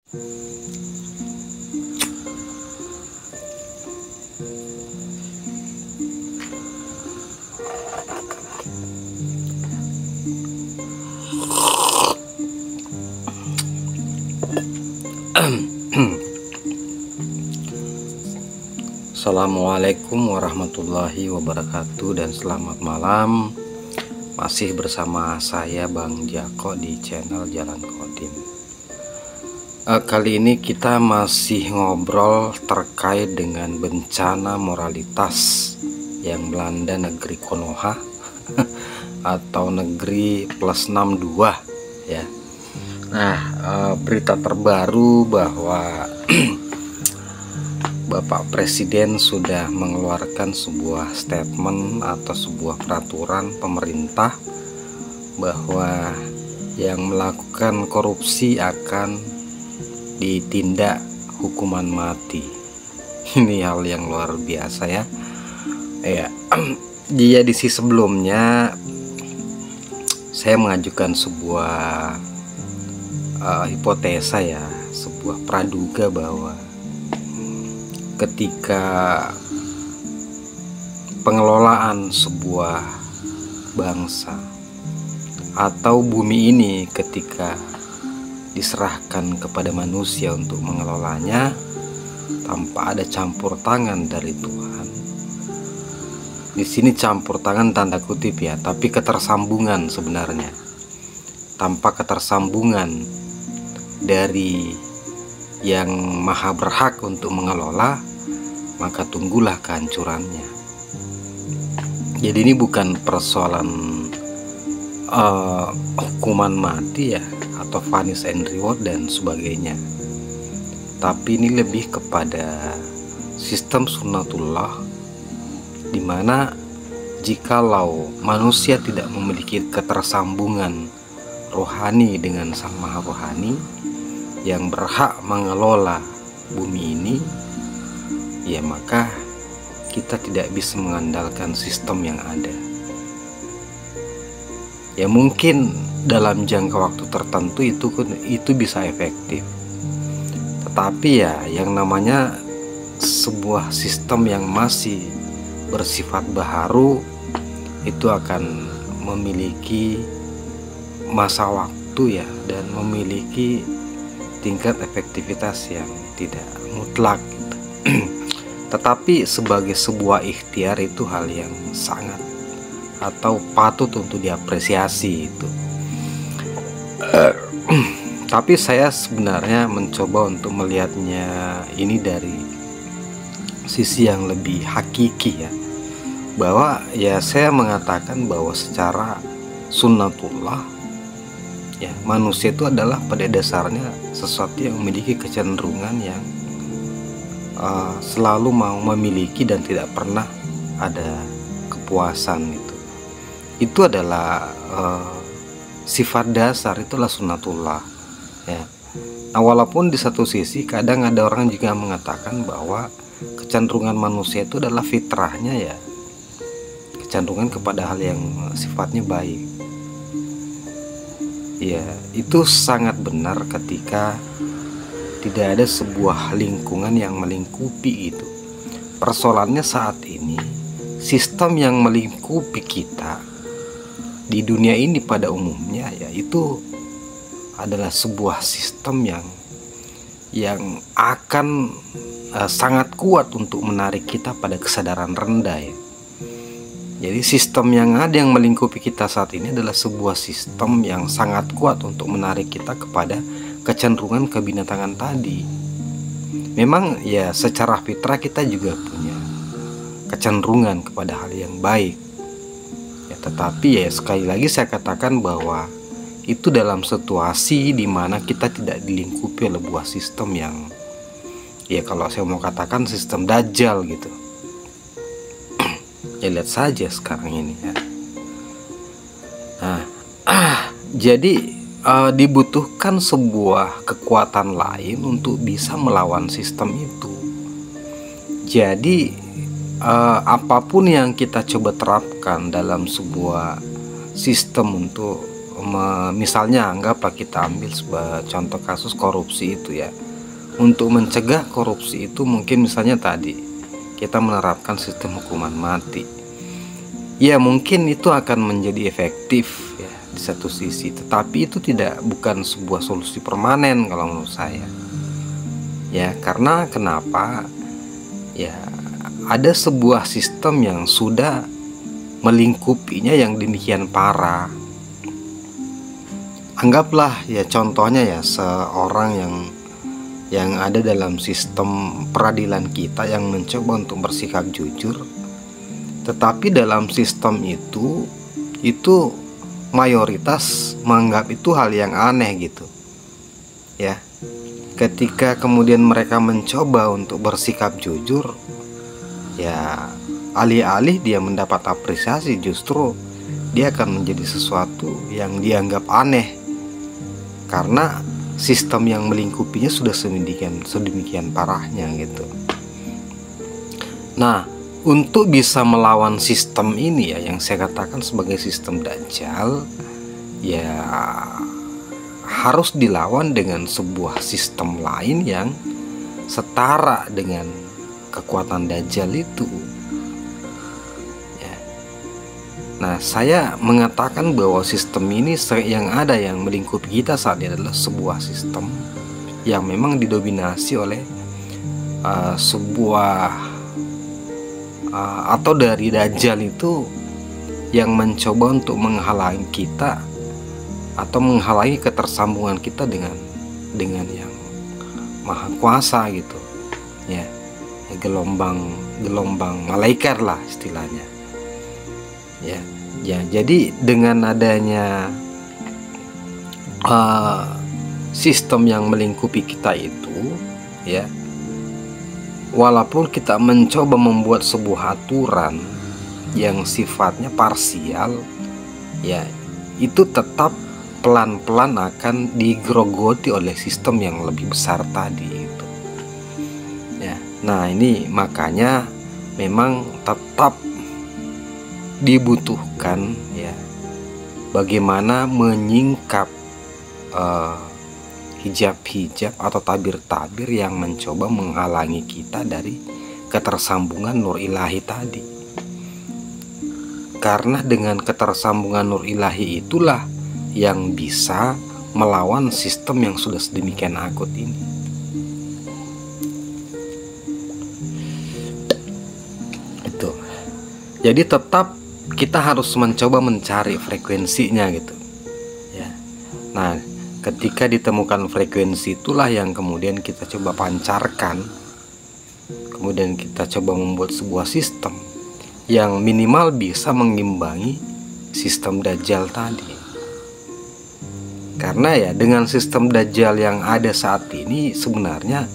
Assalamualaikum warahmatullahi wabarakatuh dan selamat malam. Masih bersama saya Bang Jako di channel Jalan Kodim. Kali ini kita masih ngobrol terkait dengan bencana moralitas yang melanda negeri Konoha atau negeri plus 62 ya. Nah, berita terbaru bahwa Bapak Presiden sudah mengeluarkan sebuah statement atau sebuah peraturan pemerintah bahwa yang melakukan korupsi akan ditindak hukuman mati. Ini hal yang luar biasa ya. Di edisi sebelumnya saya mengajukan sebuah hipotesa ya, sebuah praduga bahwa ketika pengelolaan sebuah bangsa atau bumi ini ketika diserahkan kepada manusia untuk mengelolanya tanpa ada campur tangan dari Tuhan. Di sini campur tangan tanda kutip ya, tapi ketersambungan sebenarnya. Tanpa ketersambungan dari yang maha berhak untuk mengelola, maka tunggulah kehancurannya. Jadi ini bukan persoalan hukuman mati ya, atau punish and reward dan sebagainya, tapi ini lebih kepada sistem sunnatullah, dimana jikalau manusia tidak memiliki ketersambungan rohani dengan sang maha rohani yang berhak mengelola bumi ini, ya maka kita tidak bisa mengandalkan sistem yang ada. Ya mungkin dalam jangka waktu tertentu itu bisa efektif, tetapi ya yang namanya sebuah sistem yang masih bersifat baharu itu akan memiliki masa waktu ya, dan memiliki tingkat efektivitas yang tidak mutlak gitu. Tetapi sebagai sebuah ikhtiar itu hal yang sangat atau patut untuk diapresiasi itu. Tapi saya sebenarnya mencoba untuk melihatnya ini dari sisi yang lebih hakiki ya, bahwa ya saya mengatakan bahwa secara sunnatullah ya, manusia itu adalah pada dasarnya sesuatu yang memiliki kecenderungan yang selalu mau memiliki dan tidak pernah ada kepuasan itu. Itu adalah sifat dasar, itulah sunnatullah ya. Nah, walaupun di satu sisi kadang ada orang juga mengatakan bahwa kecenderungan manusia itu adalah fitrahnya ya, kecenderungan kepada hal yang sifatnya baik. Ya, itu sangat benar ketika tidak ada sebuah lingkungan yang melingkupi itu. Persoalannya saat ini, sistem yang melingkupi kita di dunia ini pada umumnya ya, itu adalah sebuah sistem yang akan sangat kuat untuk menarik kita pada kesadaran rendah ya. Jadi sistem yang ada yang melingkupi kita saat ini adalah sebuah sistem yang sangat kuat untuk menarik kita kepada kecenderungan kebinatangan tadi. Memang ya secara fitrah kita juga punya kecenderungan kepada hal yang baik ya, tetapi ya sekali lagi saya katakan bahwa itu dalam situasi di mana kita tidak dilingkupi oleh sebuah sistem yang ya, kalau saya mau katakan sistem dajjal gitu. Ya lihat saja sekarang ini ya. Nah, jadi dibutuhkan sebuah kekuatan lain untuk bisa melawan sistem itu. Jadi apapun yang kita coba terapkan dalam sebuah sistem untuk misalnya anggaplah kita ambil sebuah contoh kasus korupsi itu ya. Untuk mencegah korupsi itu mungkin misalnya tadi kita menerapkan sistem hukuman mati. Ya mungkin itu akan menjadi efektif ya di satu sisi, tetapi itu bukan sebuah solusi permanen kalau menurut saya. Ya karena kenapa? Ya ada sebuah sistem yang sudah melingkupinya yang demikian parah. Anggaplah ya contohnya ya seorang yang ada dalam sistem peradilan kita yang mencoba untuk bersikap jujur, tetapi dalam sistem itu mayoritas menganggap itu hal yang aneh gitu ya. Ketika kemudian mereka mencoba untuk bersikap jujur, ya alih-alih dia mendapat apresiasi, justru dia akan menjadi sesuatu yang dianggap aneh karena sistem yang melingkupinya sudah sedemikian parahnya gitu. Nah, untuk bisa melawan sistem ini ya, yang saya katakan sebagai sistem Dajjal, ya harus dilawan dengan sebuah sistem lain yang setara dengan kekuatan Dajjal itu. Nah, saya mengatakan bahwa sistem ini yang ada yang melingkupi kita saat ini adalah sebuah sistem yang memang didominasi oleh atau dari Dajjal itu yang mencoba untuk menghalangi kita atau menghalangi ketersambungan kita dengan yang Maha Kuasa gitu ya, gelombang malaikat lah istilahnya. Ya, jadi dengan adanya sistem yang melingkupi kita itu, ya, walaupun kita mencoba membuat sebuah aturan yang sifatnya parsial, ya, itu tetap pelan-pelan akan digerogoti oleh sistem yang lebih besar tadi itu. Ya, nah ini makanya memang tetap dibutuhkan ya bagaimana menyingkap hijab-hijab atau tabir-tabir yang mencoba menghalangi kita dari ketersambungan nur ilahi tadi. Karena dengan ketersambungan nur ilahi itulah yang bisa melawan sistem yang sudah sedemikian akut ini. Itu. Jadi tetap kita harus mencoba mencari frekuensinya gitu ya. Nah, ketika ditemukan frekuensi itulah yang kemudian kita coba pancarkan, kemudian kita coba membuat sebuah sistem yang minimal bisa mengimbangi sistem Dajjal tadi. Karena ya dengan sistem Dajjal yang ada saat ini sebenarnya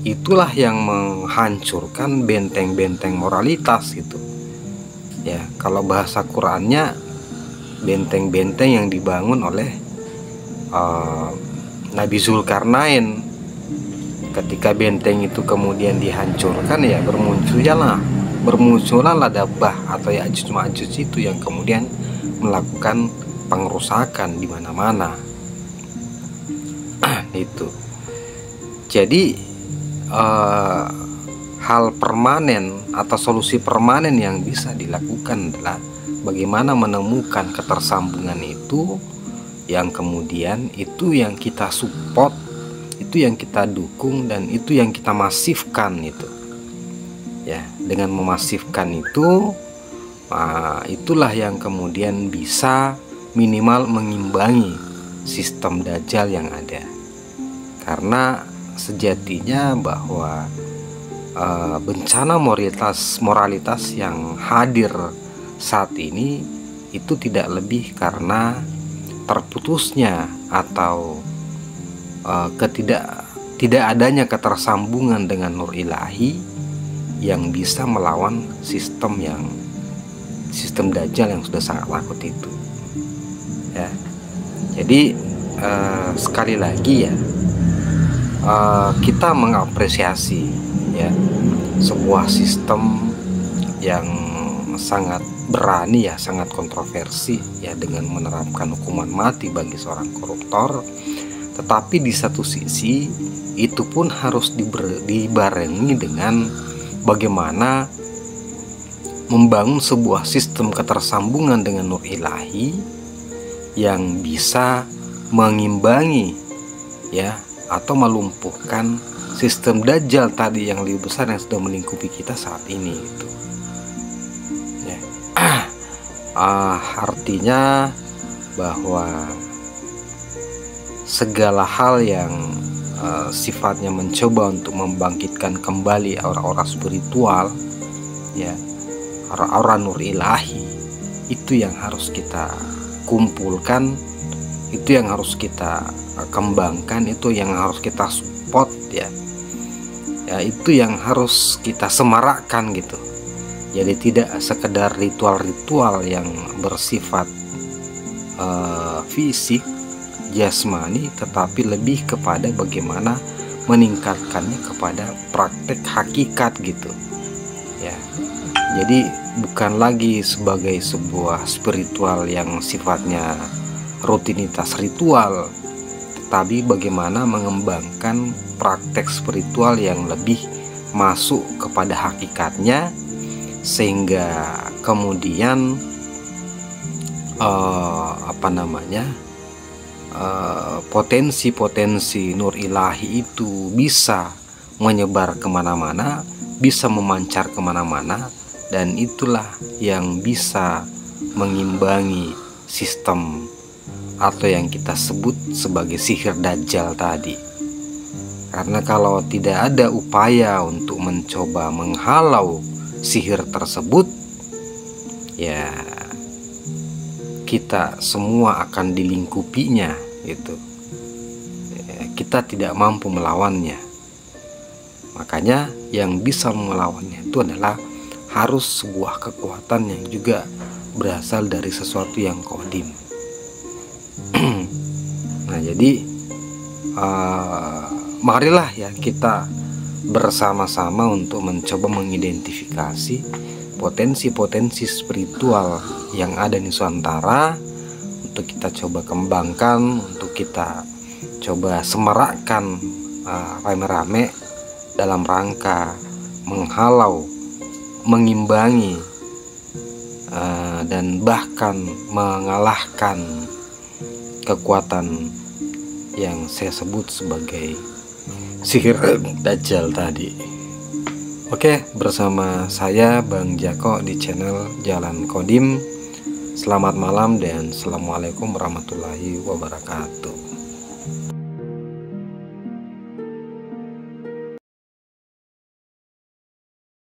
itulah yang menghancurkan benteng-benteng moralitas gitu. Ya, kalau bahasa Qurannya benteng-benteng yang dibangun oleh Nabi Zulkarnain. Ketika benteng itu kemudian dihancurkan ya bermunculanlah Dabah atau Ya'juj Ma'juj itu yang kemudian melakukan pengerusakan di mana-mana. Itu. Jadi hal permanen atau solusi permanen yang bisa dilakukan adalah bagaimana menemukan ketersambungan itu yang kemudian itu yang kita support, itu yang kita dukung, dan itu yang kita masifkan itu ya. Dengan memasifkan itu itulah yang kemudian bisa minimal mengimbangi sistem Dajjal yang ada. Karena sejatinya bahwa bencana moralitas yang hadir saat ini itu tidak lebih karena terputusnya atau tidak adanya ketersambungan dengan nur ilahi yang bisa melawan sistem Dajjal yang sudah sangat akut itu ya. Jadi sekali lagi ya, kita mengapresiasi ya sebuah sistem yang sangat berani ya, sangat kontroversi ya dengan menerapkan hukuman mati bagi seorang koruptor. Tetapi di satu sisi itu pun harus dibarengi dengan bagaimana membangun sebuah sistem ketersambungan dengan nur ilahi yang bisa mengimbangi ya, atau melumpuhkan sistem dajjal tadi yang lebih besar yang sudah melingkupi kita saat ini gitu. Ya. Artinya bahwa segala hal yang sifatnya mencoba untuk membangkitkan kembali aura-aura spiritual ya, aura-aura nur ilahi, itu yang harus kita kumpulkan, itu yang harus kita kembangkan, itu yang harus kita support ya, itu yang harus kita semarakkan gitu. Jadi tidak sekedar ritual-ritual yang bersifat fisik jasmani, tetapi lebih kepada bagaimana meningkatkannya kepada praktek hakikat gitu ya. Jadi bukan lagi sebagai sebuah spiritual yang sifatnya rutinitas ritual, tetapi bagaimana mengembangkan praktek spiritual yang lebih masuk kepada hakikatnya, sehingga kemudian potensi-potensi nur ilahi itu bisa menyebar kemana-mana, bisa memancar kemana-mana, dan itulah yang bisa mengimbangi sistem atau yang kita sebut sebagai sihir dajjal tadi. Karena kalau tidak ada upaya untuk mencoba menghalau sihir tersebut, ya kita semua akan dilingkupinya gitu. Kita tidak mampu melawannya. Makanya yang bisa melawannya itu adalah harus sebuah kekuatan yang juga berasal dari sesuatu yang qadim. Nah, jadi marilah ya kita bersama-sama untuk mencoba mengidentifikasi potensi-potensi spiritual yang ada di Nusantara, untuk kita coba kembangkan, untuk kita coba semarakkan rame-rame dalam rangka menghalau, mengimbangi, dan bahkan mengalahkan kekuatan yang saya sebut sebagai sihir dajjal tadi. Oke, bersama saya Bang Jako di channel Jalan Qadim. Selamat malam dan assalamualaikum warahmatullahi wabarakatuh.